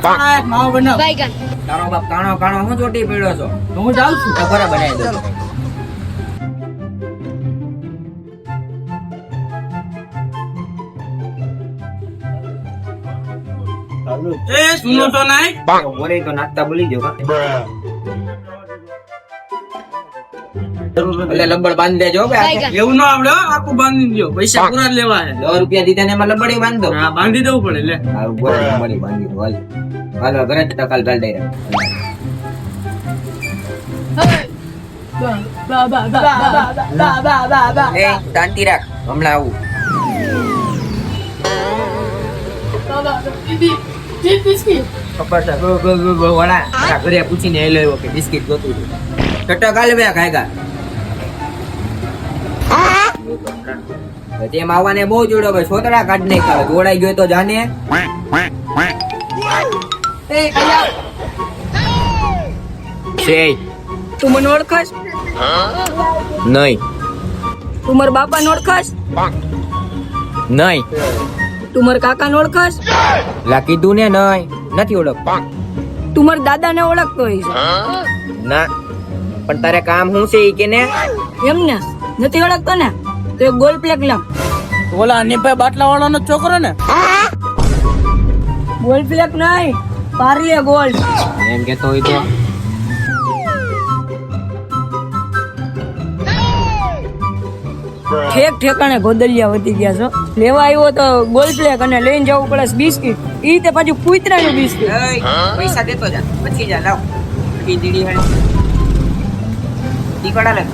માવો બનાવ. તારો બાપ કાણો કાણો હું ચોટી પડ્યો છો? તો હું જાઉં છું. તો ઘરે બનાવી દઉં. એ સુનો તો નહીં. ઓરે તો નાખતા ભૂલી ગયો કા? એટલે લબ્બડ બાંધી દેજો કે એવું ના આવડે હો, આખું બાંધી દો. પૈસા પૂરા જ લેવા છે. 10 રૂપિયા દીધા ને એમાં લબ્બડી બાંધો. હા, બાંધી દેવું પડે લે. હા, ઉપર લબ્બડી બાંધી દો. હાલ હાલ ઘરે ટકાલ ગાલ દઈ રહ્યા. એ શાંતિ રાખ, હમણાં આવું. ખબર છે વડા તારા ઘરે પૂછીને એ લેવો કે બિસ્કિટ જોતું હતું. ટટક હાલ બે ખાયગા. તેમ આવવાને બહુ જોડો ભાઈ, છોતરા કાઢ નહીં ખાવે. જોડાઈ ગયો તો જાને. તું મને ઓળખાશ? નહીં તું મારા બાપાને ઓળખાશ? નહીં તું મારા કાકાને ઓળખાશ? લા કીધું ને નહીં, નથી ઓળખ. તું મારા દાદાને ઓળખતો હોઈશ? ના, પણ તારે કામ શું છે ઈ કે ને? એમ ને નથી ઓળખતો ને તો એક ગોલ પ્લેક લાવ. ઓલા અનિભાઈ બાટલા વાળાનો છોકરો ને? ગોલ પ્લેક નહીં, પાર્લે ગોલ્ડ. એમ કેતો હોય તો ઠેક ઠેકાણે ગોદલિયા વધી ગયા છો. લેવા આવ્યો તો ગોલ પ્લેક અને લઈને જવું પડે છે બિસ્કિટ. ઈ રીતે પાછું કૂતરાનું બિસ્કિટ. પૈસા દેતો જા, પછી જા લાવ. ઈ દીડી હાલ ટીકડા લે.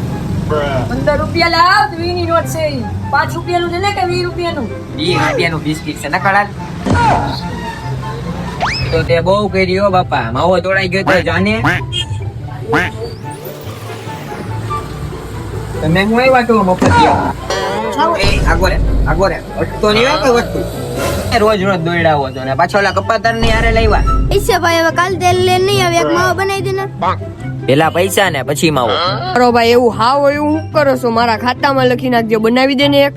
15 રૂપિયા લાવ. 20 ની નોટ છે ઈ. 5 રૂપિયાનું છે ને કે 20 રૂપિયાનું? 20 રૂપિયાનું બિસ્કિટ છે નકળા. તો તે બહુ કર્યો બાપા. માવો તોડાઈ ગયો તો જાને. તમે હું આવ્યા તો મફતિયા. એ આગો રે અટતો નહીં હોય કોઈ વસ્તુ. રોજ રોજ દોડાવો છો ને પાછો ઓલા કપાતર ની હારે લાવ્યા. ઈસે ભાઈ હવે કાલ તેલ લઈને નહીં આવે, એક માવો બનાવી દે ને. પેલા પૈસા ને પછી માવો. અરે ભાઈ એવું હાવ એવું હું કરો છો? મારા ખાતામાં લખી નાખજો, બનાવી દે ને એક.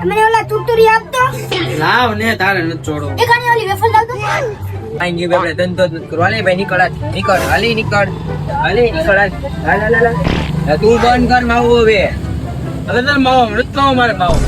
મને ઓલા તુરતુરી આપતો, લાવ ને, તારે નથી છોડો. એક આની ઓલી વેફર લાવતો. આઈ ગયું આપણે ધંધો જ નથી કરવા. લે ભાઈ નીકળ હાલી નીકળ. હાલ. તું બંધ કર માવો હવે. હવે તારે માવો નથી ખાવો મારે માવો.